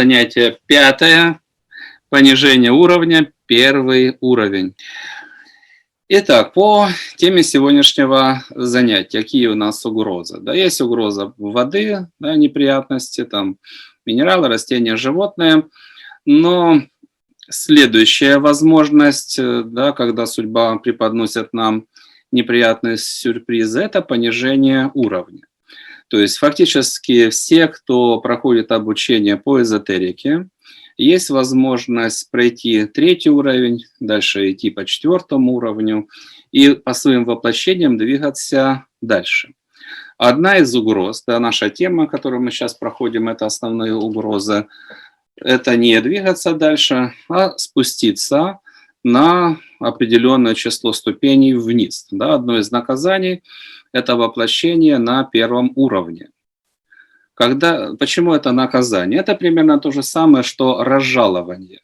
Занятие пятое. Понижение уровня. Первый уровень. Итак, по теме сегодняшнего занятия. Какие у нас угрозы? Да, есть угроза воды, да, неприятности, там, минералы, растения, животные. Но следующая возможность, да, когда судьба преподносит нам неприятные сюрпризы, это понижение уровня. То есть фактически все, кто проходит обучение по эзотерике, есть возможность пройти третий уровень, дальше идти по четвертому уровню и по своим воплощениям двигаться дальше. Одна из угроз, да, наша тема, которую мы сейчас проходим, это основные угрозы, это не двигаться дальше, а спуститься на определенное число ступеней вниз. Да, одно из наказаний – это воплощение на первом уровне. Почему это наказание? Это примерно то же самое, что разжалование.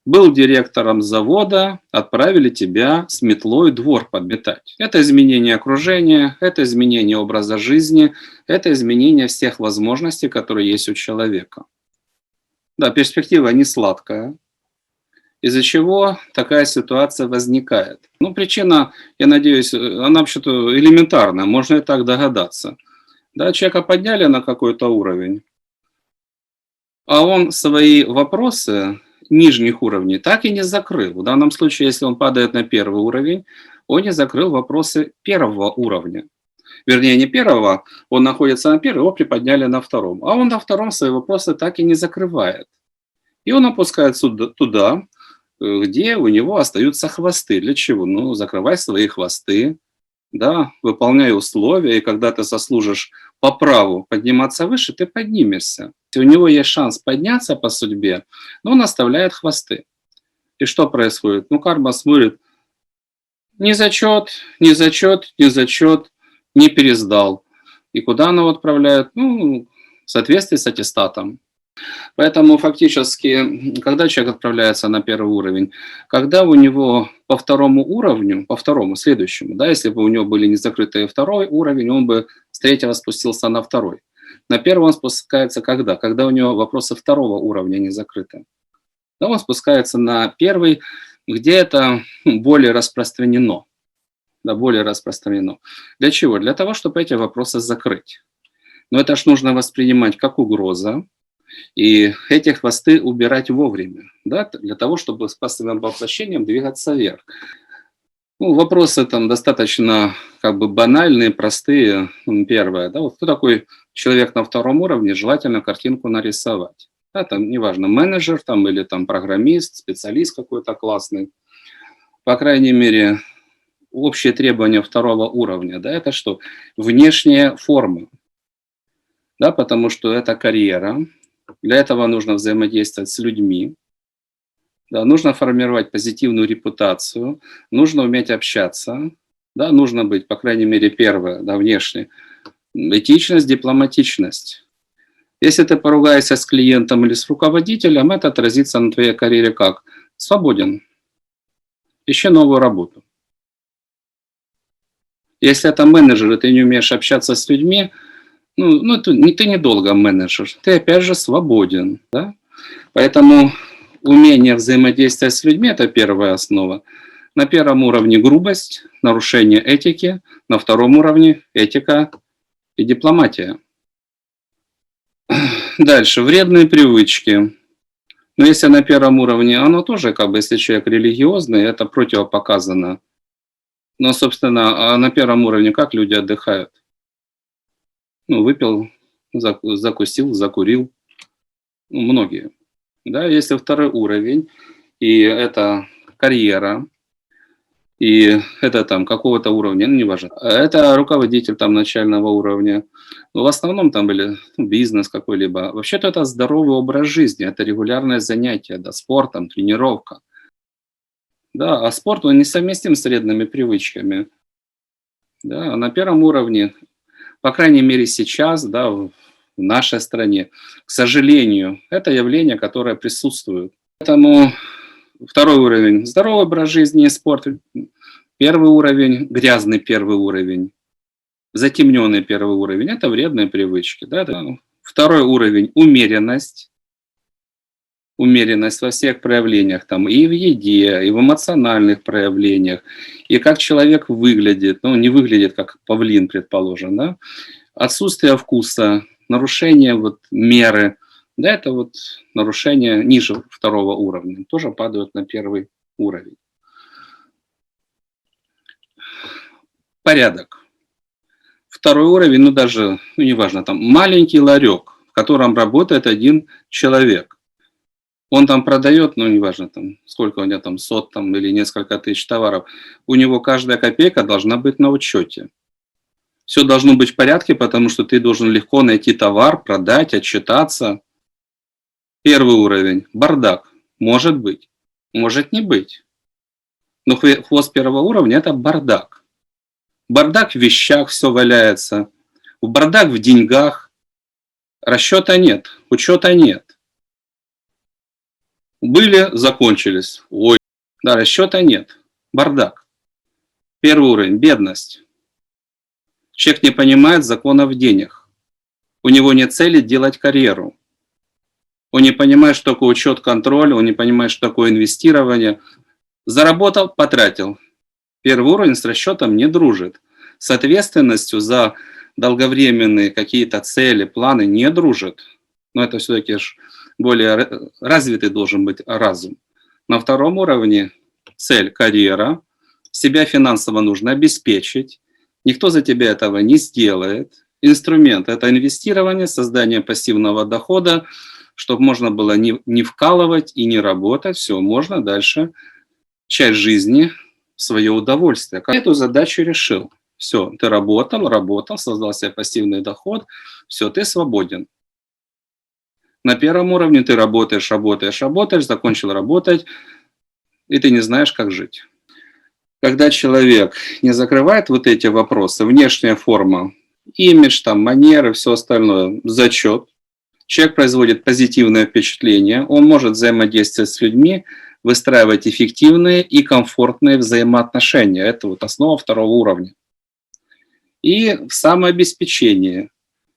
Был директором завода, отправили тебя с метлой двор подметать. Это изменение окружения, это изменение образа жизни, это изменение всех возможностей, которые есть у человека. Да, перспектива не сладкая, из-за чего такая ситуация возникает. Ну, причина, я надеюсь, она вообще-то элементарная, можно и так догадаться. Да, человека подняли на какой-то уровень, а он свои вопросы нижних уровней так и не закрыл. В данном случае, если он падает на первый уровень, он не закрыл вопросы первого уровня. Вернее, не первого, он находится на первом, его приподняли на втором. А он на втором свои вопросы так и не закрывает. И он опускается туда, где у него остаются хвосты. Для чего? Ну, закрывай свои хвосты, да, выполняй условия, и когда ты заслужишь по праву подниматься выше, ты поднимешься. У него есть шанс подняться по судьбе, но он оставляет хвосты. И что происходит? Ну, карма смотрит, не зачет, не зачет, не зачет, не пересдал. И куда она его отправляет? Ну, в соответствии с аттестатом. Поэтому фактически, когда человек отправляется на первый уровень, когда у него по второму уровню, по второму, следующему, да, если бы у него были не закрытые второй уровень, он бы с третьего спустился на второй. На первый он спускается когда? Когда у него вопросы второго уровня не закрыты. Да, он спускается на первый, где это более распространено. Да, более распространено. Для чего? Для того, чтобы эти вопросы закрыть. Но это ж нужно воспринимать как угроза, и эти хвосты убирать вовремя, да, для того, чтобы с пассивным воплощением двигаться вверх. Ну, вопросы там достаточно как бы банальные, простые. Первое, да, вот кто такой человек на втором уровне, желательно картинку нарисовать. Да, там, неважно, менеджер там, или там программист, специалист какой-то классный. По крайней мере, общие требования второго уровня, да, это что? Внешняя форма, да, потому что это карьера. Для этого нужно взаимодействовать с людьми, да, нужно формировать позитивную репутацию, нужно уметь общаться, да, нужно быть, по крайней мере, первое, да, внешне, этичность, дипломатичность. Если ты поругаешься с клиентом или с руководителем, это отразится на твоей карьере как? Свободен. Ищи новую работу. Если это менеджер, и ты не умеешь общаться с людьми, ты недолго менеджер, ты опять же свободен. Да? Поэтому умение взаимодействия с людьми – это первая основа. На первом уровне грубость, нарушение этики, на втором уровне этика и дипломатия. Дальше, вредные привычки. Но если на первом уровне, оно тоже, как бы, если человек религиозный, это противопоказано. Но, собственно, на первом уровне как люди отдыхают? Ну, выпил, закусил, закурил. Ну, многие. Да, если второй уровень, и это карьера, и это там какого-то уровня, ну, неважно. Это руководитель там начального уровня. Но в основном там были бизнес какой-либо. Вообще-то это здоровый образ жизни, это регулярное занятие, да, спортом, тренировка. Да, а спорт, он несовместим с вредными привычками. Да, на первом уровне, по крайней мере сейчас, да, в нашей стране, к сожалению, это явление, которое присутствует. Поэтому второй уровень – здоровый образ жизни и спорт. Первый уровень – грязный первый уровень. Затемненный первый уровень – это вредные привычки. Да? Второй уровень – умеренность. умеренность во всех проявлениях, там, и в еде, и в эмоциональных проявлениях, и как человек выглядит, ну, не выглядит как павлин, предположим, да, отсутствие вкуса, нарушение вот меры, да, это вот нарушение ниже второго уровня, тоже падают на первый уровень. Порядок. Второй уровень, ну даже, ну неважно, там маленький ларек, в котором работает один человек. Он там продает, ну неважно, там, сколько у него там, сот там, или несколько тысяч товаров. У него каждая копейка должна быть на учете. Все должно быть в порядке, потому что ты должен легко найти товар, продать, отчитаться. Первый уровень. Бардак. Может быть. Может не быть. Но хвост первого уровня – это бардак. Бардак в вещах, все валяется. Бардак в деньгах. Расчета нет, учета нет. Были, закончились. Ой, да, расчета нет. Бардак. Первый уровень – бедность. Человек не понимает законов денег. У него нет цели делать карьеру. Он не понимает, что такое учет, контроль, он не понимает, что такое инвестирование. Заработал, потратил. Первый уровень с расчетом не дружит. С ответственностью за долговременные какие-то цели, планы не дружит. Но это все-таки более развитый должен быть разум. На втором уровне цель – карьера. Себя финансово нужно обеспечить. Никто за тебя этого не сделает. Инструмент – это инвестирование, создание пассивного дохода, чтобы можно было не вкалывать и не работать. Все, можно дальше часть жизни в свое удовольствие. Как эту задачу решил? Все, ты работал, создал себе пассивный доход, все, ты свободен. На первом уровне ты работаешь, закончил работать, и ты не знаешь, как жить. Когда человек не закрывает вот эти вопросы, внешняя форма, имидж, там, манеры, все остальное, зачет, человек производит позитивное впечатление, он может взаимодействовать с людьми, выстраивать эффективные и комфортные взаимоотношения. Это вот основа второго уровня. И в самообеспечении,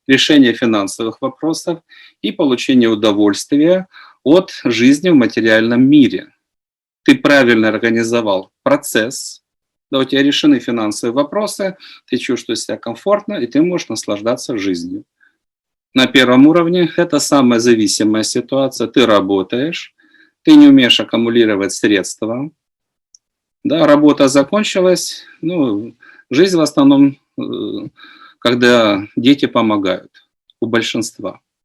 решение финансовых вопросов и получение удовольствия от жизни в материальном мире. Ты правильно организовал процесс, да, у тебя решены финансовые вопросы, ты чувствуешь себя комфортно, и ты можешь наслаждаться жизнью. На первом уровне это самая зависимая ситуация. Ты работаешь, ты не умеешь аккумулировать средства. Да, работа закончилась, ну, жизнь в основном, когда дети помогают, у большинства.